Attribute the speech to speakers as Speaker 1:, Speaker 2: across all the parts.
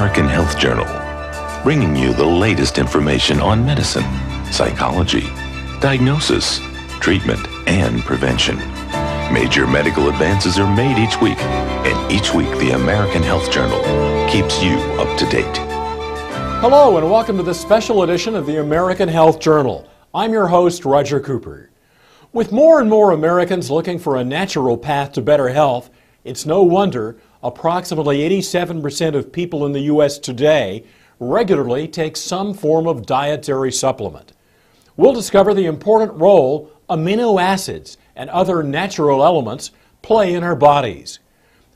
Speaker 1: American Health Journal, bringing you the latest information on medicine, psychology, diagnosis, treatment, and prevention. Major medical advances are made each week, and each week the American Health Journal keeps you up to date.
Speaker 2: Hello and welcome to this special edition of the American Health Journal. I'm your host, Roger Cooper. With more and more Americans looking for a natural path to better health, it's no wonder approximately 87% of people in the U.S. today regularly take some form of dietary supplement. We'll discover the important role amino acids and other natural elements play in our bodies.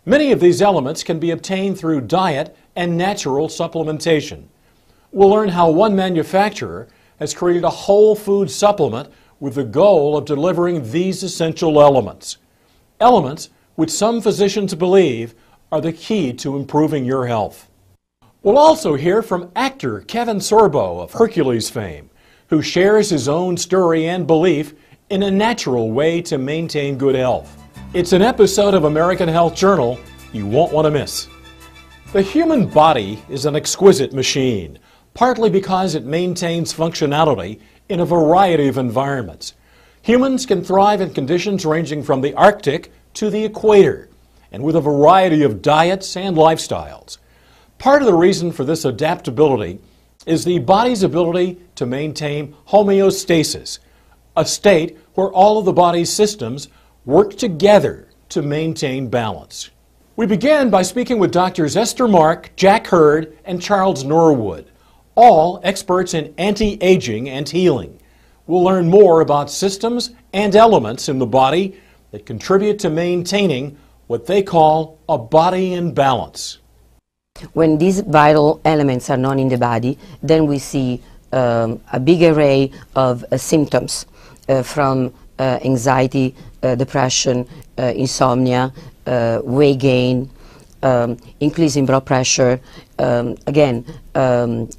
Speaker 2: Many of these elements can be obtained through diet and natural supplementation. We'll learn how one manufacturer has created a whole food supplement with the goal of delivering these essential elements. Elements which some physicians believe are the key to improving your health. We'll also hear from actor Kevin Sorbo of Hercules fame, who shares his own story and belief in a natural way to maintain good health. It's an episode of American Health Journal you won't want to miss. The human body is an exquisite machine, partly because it maintains functionality in a variety of environments. Humans can thrive in conditions ranging from the Arctic to the equator, and with a variety of diets and lifestyles. Part of the reason for this adaptability is the body's ability to maintain homeostasis, a state where all of the body's systems work together to maintain balance. We began by speaking with Doctors Esther Mark, Jack Hurd, and Charles Norwood, all experts in anti-aging and healing. We'll learn more about systems and elements in the body that contribute to maintaining what they call a body in balance.
Speaker 3: When these vital elements are not in the body, then we see a big array of symptoms from anxiety, depression, insomnia, weight gain, increase in blood pressure,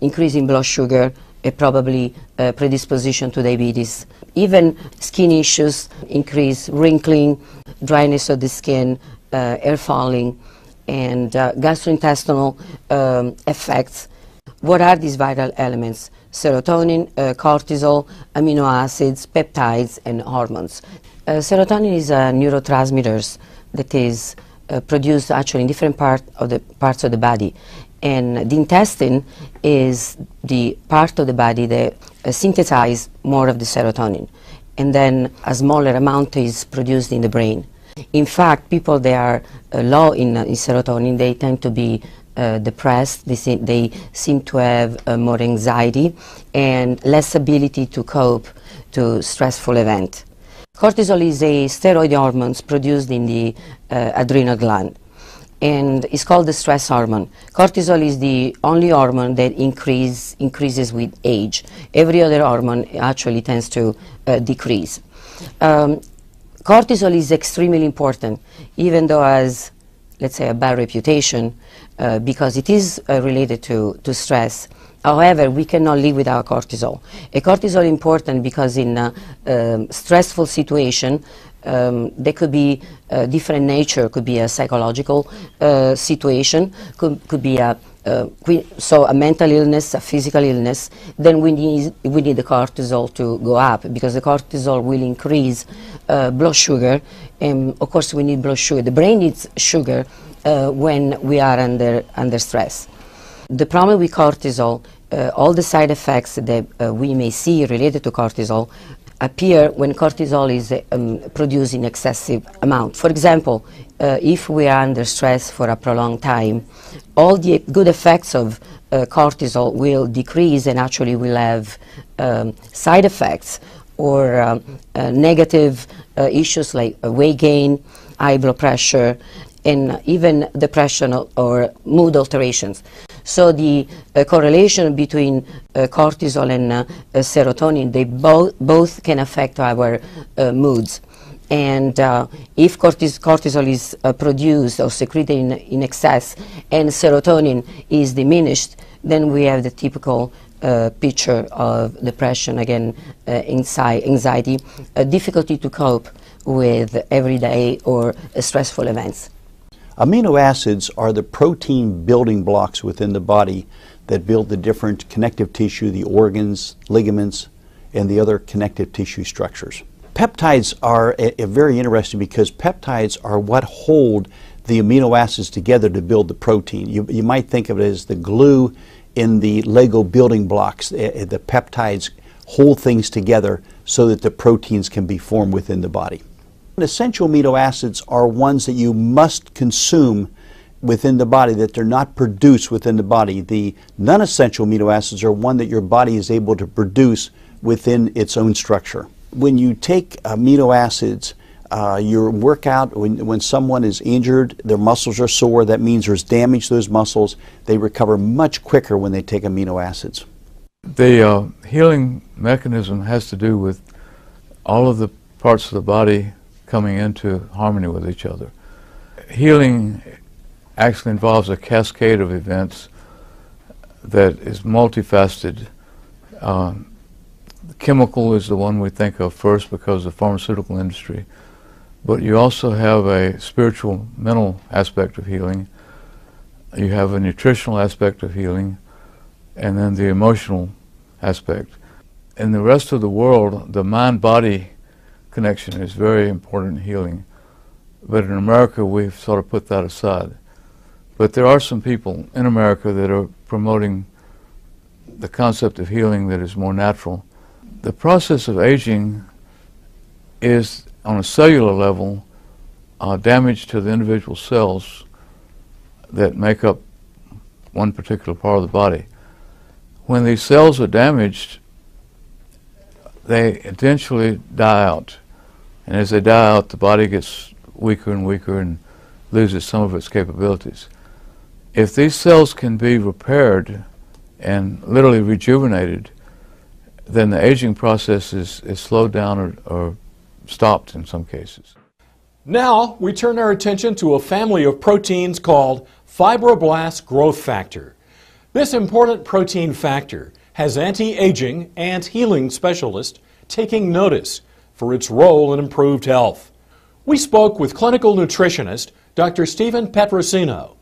Speaker 3: increase in blood sugar, probably predisposition to diabetes. Even skin issues, increase wrinkling, dryness of the skin, hair falling, and gastrointestinal effects. What are these vital elements? Serotonin, cortisol, amino acids, peptides, and hormones. Serotonin is a neurotransmitter that is produced actually in different parts of the body. And the intestine is the part of the body that synthesizes more of the serotonin. And then a smaller amount is produced in the brain. In fact, people that are low in serotonin, they tend to be depressed, they seem to have more anxiety and less ability to cope to stressful event. Cortisol is a steroid hormone produced in the adrenal gland, and it's called the stress hormone. Cortisol is the only hormone that increases with age. Every other hormone actually tends to decrease. Cortisol is extremely important, even though has, let's say, a bad reputation because it is related to stress. However, we cannot live without cortisol. Cortisol is important because in a stressful situation, there could be a different nature, could be a psychological situation, could be a mental illness, a physical illness. Then we need the cortisol to go up because the cortisol will increase blood sugar, and of course we need blood sugar. The brain needs sugar when we are under stress. The problem with cortisol, all the side effects that we may see related to cortisol appear when cortisol is produced in excessive amount. For example, if we are under stress for a prolonged time, all the good effects of cortisol will decrease and actually will have side effects or negative issues like weight gain, high blood pressure, and even depression or mood alterations. So the correlation between cortisol and serotonin, they both can affect our moods. And if cortisol is produced or secreted in excess and serotonin is diminished, then we have the typical picture of depression, again, anxiety, difficulty to cope with everyday or stressful events.
Speaker 4: Amino acids are the protein building blocks within the body that build the different connective tissue, the organs, ligaments, and the other connective tissue structures. Peptides are very interesting because peptides are what hold the amino acids together to build the protein. You might think of it as the glue in the Lego building blocks. The peptides hold things together so that the proteins can be formed within the body. Essential amino acids are ones that you must consume within the body, that they're not produced within the body. The non-essential amino acids are one that your body is able to produce within its own structure. When you take amino acids, your workout, when someone is injured, their muscles are sore, that means there's damage to those muscles. They recover much quicker when they take amino acids.
Speaker 5: The healing mechanism has to do with all of the parts of the body coming into harmony with each other. Healing actually involves a cascade of events that is multifaceted. Chemical is the one we think of first because of the pharmaceutical industry, but you also have a spiritual, mental aspect of healing. You have a nutritional aspect of healing, and then the emotional aspect. In the rest of the world, the mind-body connection is very important in healing, but in America we've sort of put that aside. But there are some people in America that are promoting the concept of healing that is more natural. The process of aging is, on a cellular level, damage to the individual cells that make up one particular part of the body. When these cells are damaged, they eventually die out. And as they die out, the body gets weaker and weaker and loses some of its capabilities. If these cells can be repaired and literally rejuvenated, then the aging process is slowed down or stopped in some cases.
Speaker 2: Now we turn our attention to a family of proteins called fibroblast growth factor. This important protein factor has anti-aging and healing specialists taking notice for its role in improved health. We spoke with clinical nutritionist Dr. Stephen Petrosino.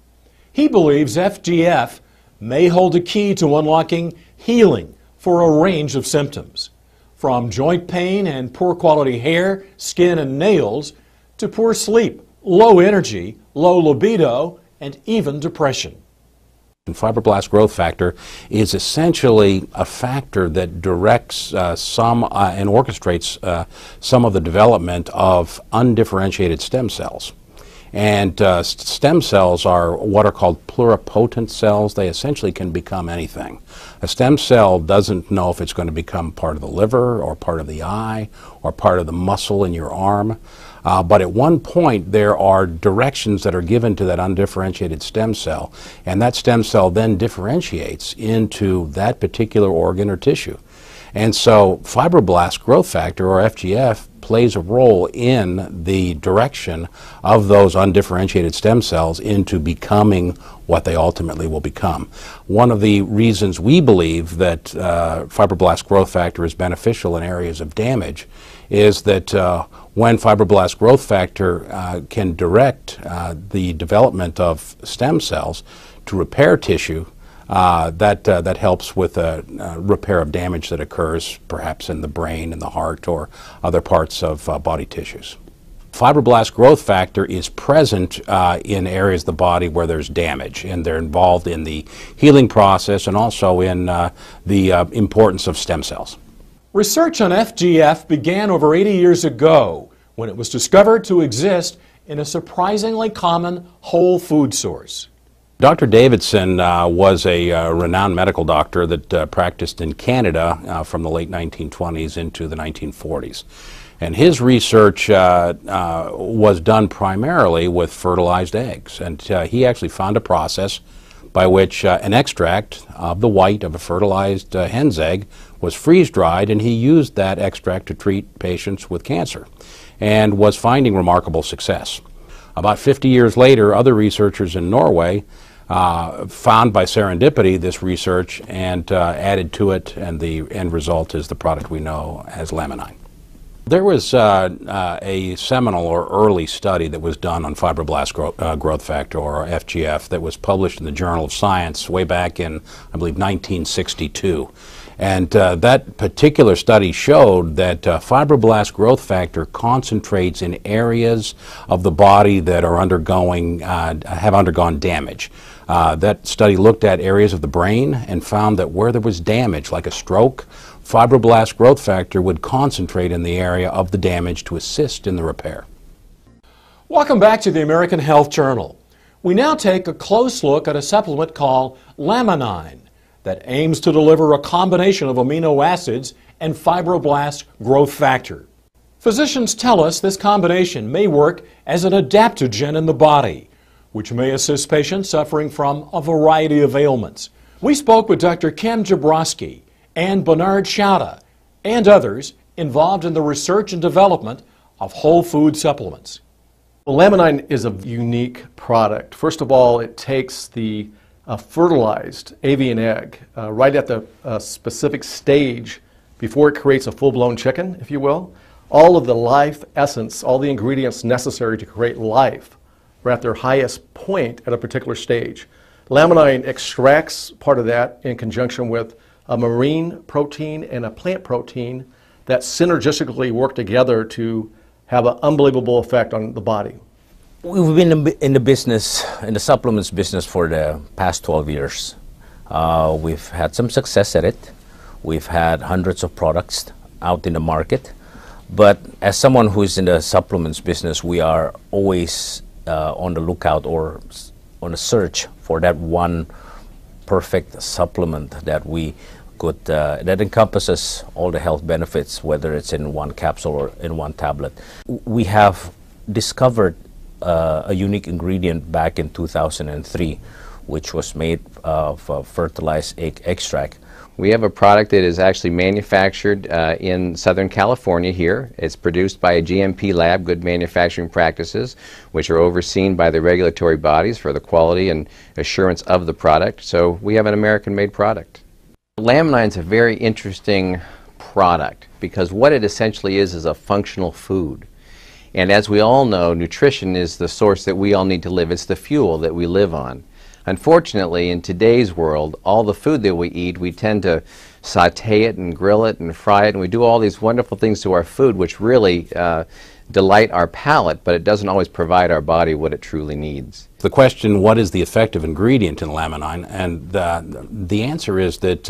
Speaker 2: He believes FGF may hold a key to unlocking healing for a range of symptoms, from joint pain and poor quality hair, skin, and nails, to poor sleep, low energy, low libido, and even depression.
Speaker 6: Fibroblast growth factor is essentially a factor that directs and orchestrates some of the development of undifferentiated stem cells. And stem cells are what are called pluripotent cells. They essentially can become anything. A stem cell doesn't know if it's going to become part of the liver or part of the eye or part of the muscle in your arm. But at one point there are directions that are given to that undifferentiated stem cell, and that stem cell then differentiates into that particular organ or tissue. And so fibroblast growth factor, or FGF, plays a role in the direction of those undifferentiated stem cells into becoming what they ultimately will become. One of the reasons we believe that fibroblast growth factor is beneficial in areas of damage is that when fibroblast growth factor can direct the development of stem cells to repair tissue, that helps with repair of damage that occurs perhaps in the brain, in the heart, or other parts of body tissues. Fibroblast growth factor is present in areas of the body where there's damage, and they're involved in the healing process and also in the importance of stem cells.
Speaker 2: Research on FGF began over 80 years ago when it was discovered to exist in a surprisingly common whole food source.
Speaker 6: Dr. Davidson was a renowned medical doctor that practiced in Canada from the late 1920s into the 1940s. And his research was done primarily with fertilized eggs. And he actually found a process by which an extract of the white of a fertilized hen's egg was freeze-dried, and he used that extract to treat patients with cancer and was finding remarkable success. About 50 years later, other researchers in Norway found by serendipity this research and added to it, and the end result is the product we know as Laminine. There was a seminal or early study that was done on fibroblast growth factor, or FGF, that was published in the Journal of Science way back in, I believe, 1962. And that particular study showed that fibroblast growth factor concentrates in areas of the body that are have undergone damage. That study looked at areas of the brain and found that where there was damage, like a stroke, fibroblast growth factor would concentrate in the area of the damage to assist in the repair.
Speaker 2: Welcome back to the American Health Journal. We now take a close look at a supplement called Laminine that aims to deliver a combination of amino acids and fibroblast growth factor. Physicians tell us this combination may work as an adaptogen in the body, which may assist patients suffering from a variety of ailments. We spoke with Dr. Kim Jabrowski and Bernard Schauda and others involved in the research and development of whole food supplements.
Speaker 7: Well, Laminine is a unique product. First of all, it takes the fertilized avian egg right at the specific stage before it creates a full-blown chicken, if you will. All of the life essence, all the ingredients necessary to create life are at their highest point at a particular stage. Laminine extracts part of that in conjunction with a marine protein and a plant protein that synergistically work together to have an unbelievable effect on the body.
Speaker 8: We've been in the business, in the supplements business, for the past 12 years. We've had some success at it. We've had hundreds of products out in the market. But as someone who's in the supplements business, we are always on the lookout or on a search for that one perfect supplement that we could, that encompasses all the health benefits, whether it's in one capsule or in one tablet. We have discovered a unique ingredient back in 2003, which was made of fertilized egg extract.
Speaker 9: We have a product that is actually manufactured in Southern California here. It's produced by a GMP lab, Good Manufacturing Practices, which are overseen by the regulatory bodies for the quality and assurance of the product. So we have an American-made product. Laminine is a very interesting product because what it essentially is a functional food. And as we all know, nutrition is the source that we all need to live. It's the fuel that we live on. Unfortunately, in today's world, all the food that we eat, we tend to saute it and grill it and fry it, and we do all these wonderful things to our food which really delight our palate, but it doesn't always provide our body what it truly needs.
Speaker 6: The question, what is the effective ingredient in Laminine? And the answer is that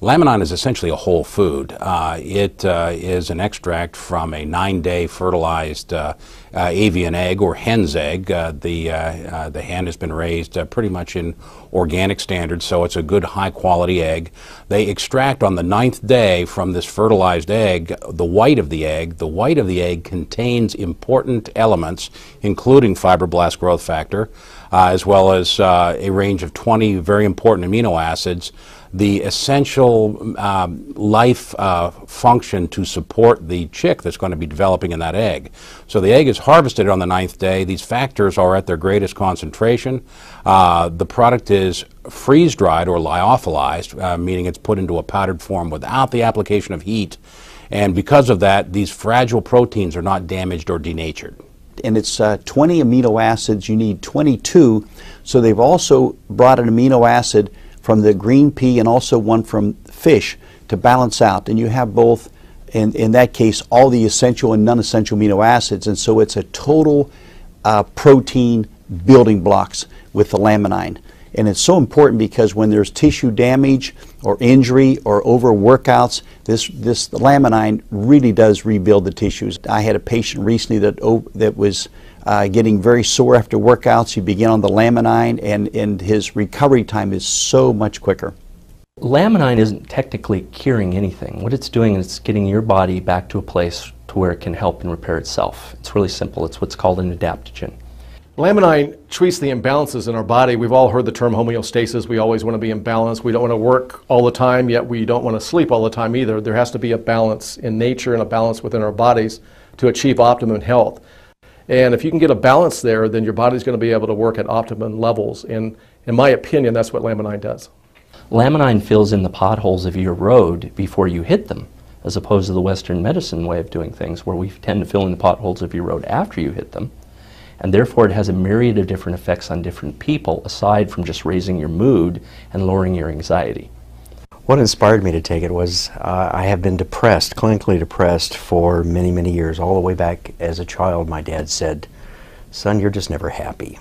Speaker 6: Laminine is essentially a whole food. It is an extract from a 9-day fertilized avian egg or hen's egg. The hen has been raised pretty much in organic standards, so it's a good high-quality egg. They extract on the 9th day from this fertilized egg the white of the egg. The white of the egg contains important elements, including fibroblast growth factor, as well as a range of 20 very important amino acids, the essential life function to support the chick that's going to be developing in that egg. So the egg is harvested on the 9th day. These factors are at their greatest concentration. The product is freeze-dried or lyophilized, meaning it's put into a powdered form without the application of heat. And because of that, these fragile proteins are not damaged or denatured.
Speaker 4: And it's 20 amino acids. You need 22. So they've also brought an amino acid from the green pea and also one from fish to balance out. And you have both, in that case, all the essential and non-essential amino acids. And so it's a total protein building blocks with the Laminine. And it's so important because when there's tissue damage or injury or overworkouts, this Laminine really does rebuild the tissues. I had a patient recently that was getting very sore after workouts. He began on the Laminine, and his recovery time is so much quicker.
Speaker 10: Laminine isn't technically curing anything. What it's doing is it's getting your body back to a place to where it can help and repair itself. It's really simple. It's what's called an adaptogen.
Speaker 7: Laminine treats the imbalances in our body. We've all heard the term homeostasis. We always want to be in balance. We don't want to work all the time, yet we don't want to sleep all the time either. There has to be a balance in nature and a balance within our bodies to achieve optimum health. And if you can get a balance there, then your body's going to be able to work at optimum levels. And in my opinion, that's what Laminine does.
Speaker 10: Laminine fills in the potholes of your road before you hit them. as opposed to the Western medicine way of doing things, where we tend to fill in the potholes of your road after you hit them. And therefore it has a myriad of different effects on different people, aside from just raising your mood and lowering your anxiety.
Speaker 11: What inspired me to take it was I have been depressed, clinically depressed, for many, many years. All the way back as a child, my dad said, "Son, you're just never happy.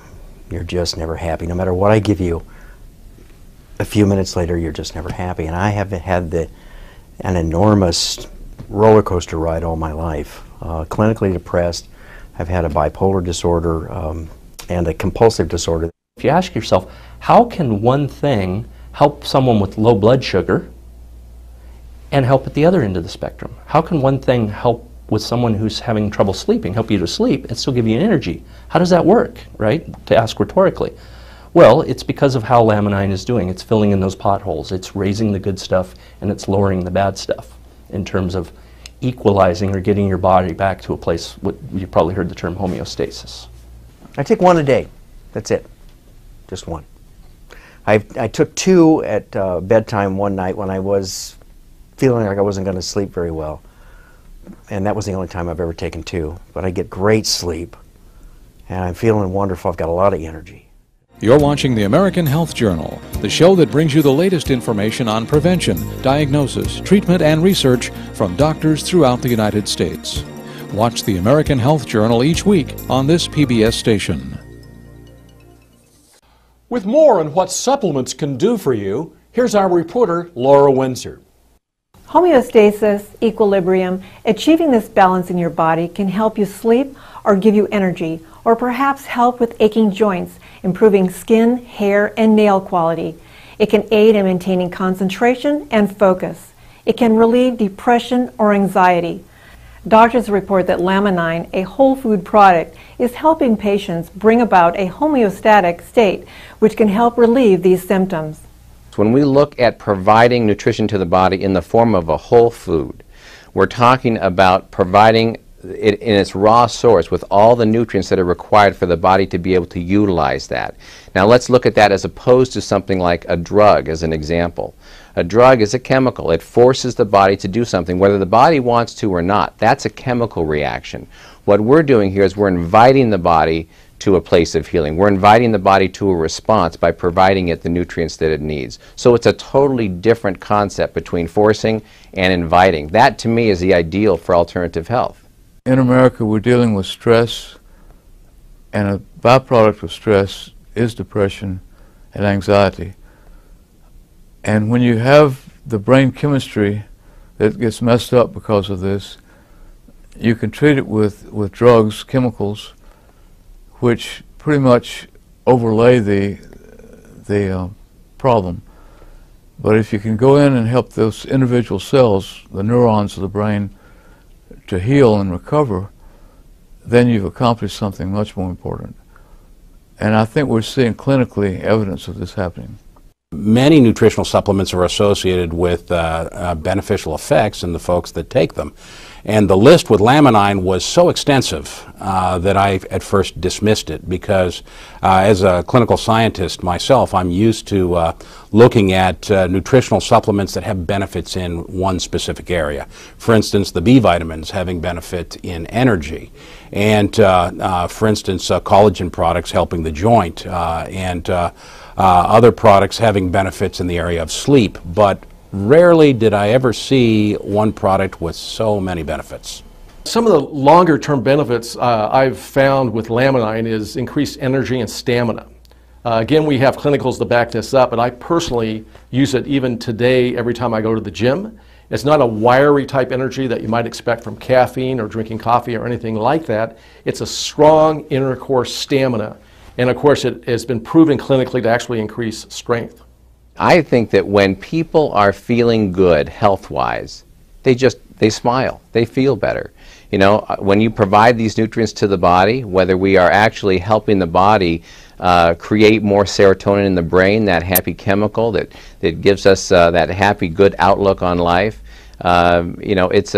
Speaker 11: You're just never happy. No matter what I give you, a few minutes later, you're just never happy." And I have had an enormous roller coaster ride all my life. Clinically depressed. I've had a bipolar disorder and a compulsive disorder.
Speaker 10: If you ask yourself, how can one thing help someone with low blood sugar and help at the other end of the spectrum? How can one thing help with someone who's having trouble sleeping, help you to sleep and still give you energy? How does that work, right? To ask rhetorically. Well, it's because of how Laminine is doing. It's filling in those potholes. It's raising the good stuff and it's lowering the bad stuff in terms of equalizing or getting your body back to a place, what you probably heard the term homeostasis.
Speaker 11: I take one a day. That's it. Just one. I took two at bedtime one night when I was feeling like I wasn't going to sleep very well. And that was the only time I've ever taken two. But I get great sleep and I'm feeling wonderful. I've got a lot of energy.
Speaker 12: You're watching the American Health Journal, the show that brings you the latest information on prevention, diagnosis, treatment, and research from doctors throughout the United States. Watch the American Health Journal each week on this PBS station.
Speaker 2: With more on what supplements can do for you, here's our reporter, Laura Windsor.
Speaker 13: Homeostasis, equilibrium, achieving this balance in your body can help you sleep or give you energy, or perhaps help with aching joints, improving skin, hair, and nail quality. It can aid in maintaining concentration and focus. It can relieve depression or anxiety. Doctors report that Laminine, a whole food product, is helping patients bring about a homeostatic state, which can help relieve these symptoms.
Speaker 9: When we look at providing nutrition to the body in the form of a whole food, we're talking about providing it in its raw source with all the nutrients that are required for the body to be able to utilize that. Now let's look at that as opposed to something like a drug as an example. A drug is a chemical. It forces the body to do something whether the body wants to or not. That's a chemical reaction. What we're doing here is we're inviting the body to a place of healing. We're inviting the body to a response by providing it the nutrients that it needs. So it's a totally different concept between forcing and inviting. That to me is the ideal for alternative health.
Speaker 5: In America, we're dealing with stress, and a byproduct of stress is depression and anxiety. And when you have the brain chemistry that gets messed up because of this, you can treat it with drugs, chemicals, which pretty much overlay the problem. But if you can go in and help those individual cells, the neurons of the brain, to heal and recover, then you've accomplished something much more important. And I think we're seeing clinically evidence of this happening.
Speaker 6: Many nutritional supplements are associated with beneficial effects in the folks that take them. And the list with Laminine was so extensive that I at first dismissed it because as a clinical scientist myself, I'm used to looking at nutritional supplements that have benefits in one specific area. For instance, the B vitamins having benefit in energy. And for instance, collagen products helping the joint and other products having benefits in the area of sleep. But rarely did I ever see one product with so many benefits.
Speaker 7: Some of the longer term benefits I've found with Laminine is increased energy and stamina. Again, we have clinicals to back this up, but I personally use it even today every time I go to the gym. It's not a wiry type energy that you might expect from caffeine or drinking coffee or anything like that. It's a strong inner core stamina. And of course, it has been proven clinically to actually increase strength.
Speaker 9: I think that when people are feeling good health-wise, they smile, they feel better. You know, when you provide these nutrients to the body, whether we are actually helping the body create more serotonin in the brain, that happy chemical that it gives us that happy, good outlook on life, you know, it's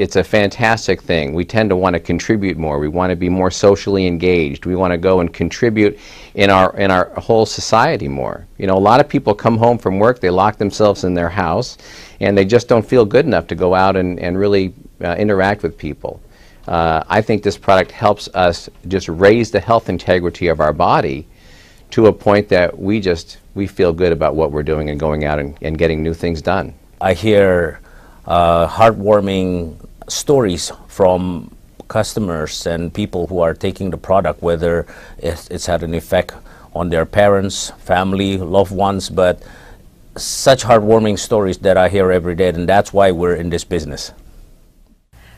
Speaker 9: it's a fantastic thing. We tend to want to contribute more. We want to be more socially engaged. We want to go and contribute in our whole society more. You know, a lot of people come home from work, they lock themselves in their house, and they just don't feel good enough to go out and really interact with people. I think this product helps us just raise the health integrity of our body to a point that we feel good about what we're doing and going out and getting new things done.
Speaker 8: I hear heartwarming stories from customers and people who are taking the product, whether it's had an effect on their parents, family, loved ones, but such heartwarming stories that I hear every day, and that's why we're in this business.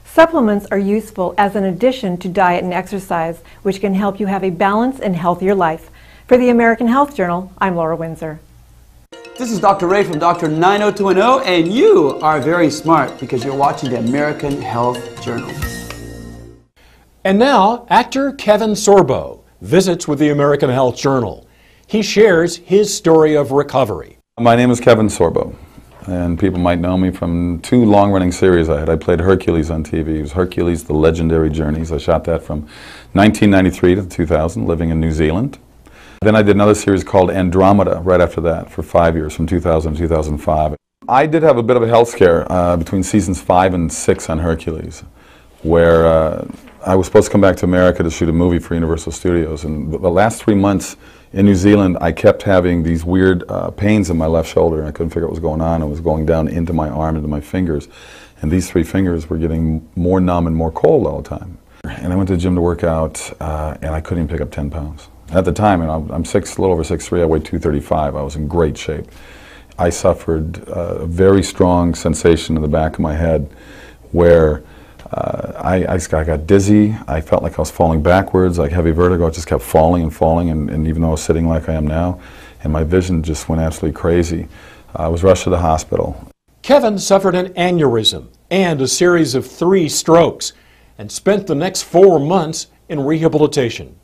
Speaker 13: Supplements are useful as an addition to diet and exercise, which can help you have a balanced and healthier life. For the American Health Journal, I'm Laura Windsor.
Speaker 14: This is Dr. Ray from Dr. 90210, and you are very smart because you're watching the American Health Journal.
Speaker 2: And now, actor Kevin Sorbo visits with the American Health Journal. He shares his story of recovery.
Speaker 15: My name is Kevin Sorbo, and people might know me from 2 long-running series I had. I played Hercules on TV. It was Hercules, The Legendary Journeys. I shot that from 1993 to 2000, living in New Zealand. Then I did another series called Andromeda right after that for 5 years, from 2000 to 2005. I did have a bit of a health scare between seasons 5 and 6 on Hercules, where I was supposed to come back to America to shoot a movie for Universal Studios, and the last 3 months in New Zealand I kept having these weird pains in my left shoulder, and I couldn't figure out what was going on. It was going down into my arm, into my fingers, and these 3 fingers were getting more numb and more cold all the time. And I went to the gym to work out, and I couldn't even pick up 10 pounds. At the time, and I'm a little over 6'3", I weighed 235, I was in great shape. I suffered a very strong sensation in the back of my head where I got dizzy, I felt like I was falling backwards, like heavy vertigo. I just kept falling and falling, and even though I was sitting like I am now, and my vision just went absolutely crazy. I was rushed to the hospital.
Speaker 2: Kevin suffered an aneurysm and a series of 3 strokes and spent the next 4 months in rehabilitation.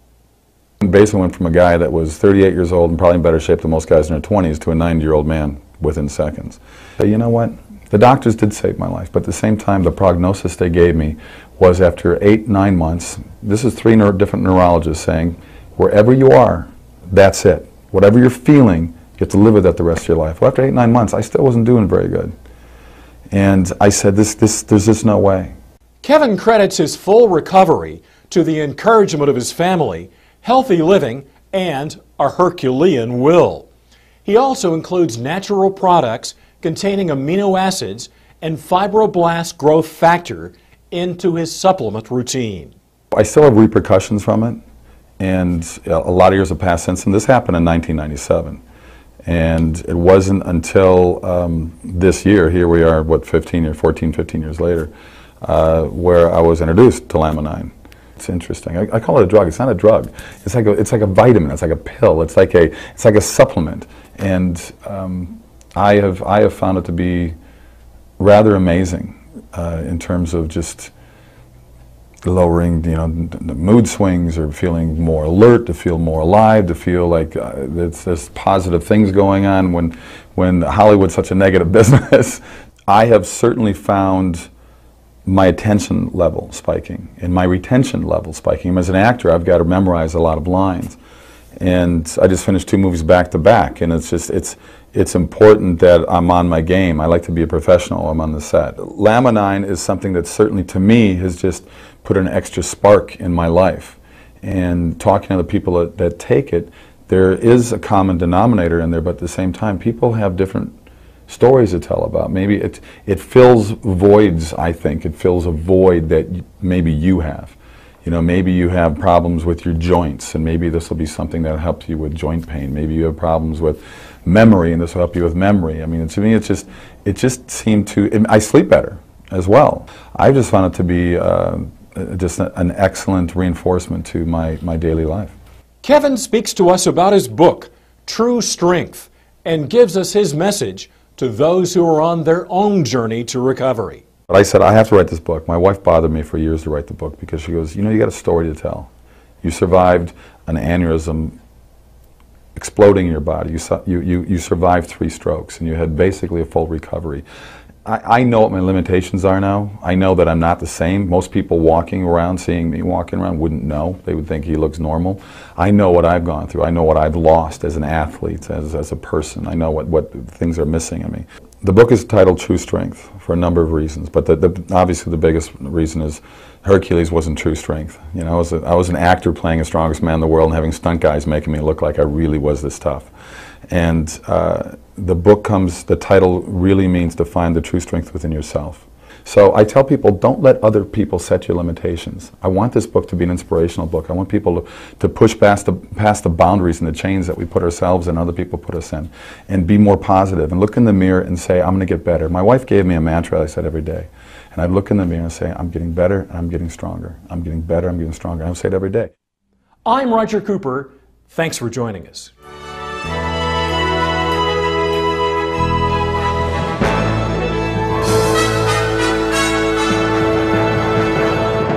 Speaker 15: Basically went from a guy that was 38 years old and probably in better shape than most guys in their 20s to a 90-year-old man within seconds. But you know what? The doctors did save my life, but at the same time the prognosis they gave me was after 8-9 months, this is 3 different neurologists saying, wherever you are, that's it. Whatever you're feeling, you have to live with that the rest of your life. Well, after 8-9 months, I still wasn't doing very good. And I said, there's just no way.
Speaker 2: Kevin credits his full recovery to the encouragement of his family, healthy living, and a Herculean will. He also includes natural products containing amino acids and fibroblast growth factor into his supplement routine.
Speaker 15: I still have repercussions from it, and a lot of years have passed since, and this happened in 1997. And it wasn't until this year, here we are, what, 14, 15 years later, where I was introduced to Laminine. It's interesting. I call it a drug. It's not a drug. It's like a vitamin. It's like a pill. It's like a supplement. And I have found it to be rather amazing in terms of just lowering, the mood swings, or feeling more alert, to feel more alive, to feel like there's positive things going on when Hollywood's such a negative business. I have certainly found my attention level spiking and my retention level spiking. As an actor, I've got to memorize a lot of lines, and I just finished 2 movies back to back, and it's important that I'm on my game. I like to be a professional. I'm on the set. Laminine is something that certainly to me has just put an extra spark in my life, and talking to the people that take it, there is a common denominator in there, but at the same time people have different stories to tell about. Maybe it fills voids, I think. It fills a void that maybe you have. Maybe you have problems with your joints, and maybe this will be something that helps you with joint pain. Maybe you have problems with memory, and this will help you with memory. I mean, to me, it just seemed to, I sleep better as well. I just found it to be just an excellent reinforcement to my daily life.
Speaker 2: Kevin speaks to us about his book, True Strength, and gives us his message to those who are on their own journey to recovery.
Speaker 15: But I said, I have to write this book. My wife bothered me for years to write the book because she goes, you got a story to tell. You survived an aneurysm exploding in your body. You survived 3 strokes, and you had basically a full recovery. I know what my limitations are now. I know that I'm not the same. Most people walking around, seeing me walking around, wouldn't know. They would think he looks normal. I know what I've gone through. I know what I've lost as an athlete, as a person. I know what things are missing in me. The book is titled True Strength for a number of reasons, but obviously the biggest reason is Hercules wasn't true strength. You know, I was an actor playing the strongest man in the world and having stunt guys making me look like I really was this tough. And the title really means to find the true strength within yourself. So I tell people, don't let other people set your limitations. I want this book to be an inspirational book. I want people to push past the boundaries and the chains that we put ourselves and other people put us in, and be more positive and look in the mirror and say, I'm going to get better. My wife gave me a mantra I said every day. And I'd look in the mirror and say, I'm getting better and I'm getting stronger. I'm getting better, I'm getting stronger. I would say it every day.
Speaker 2: I'm Roger Cooper. Thanks for joining us.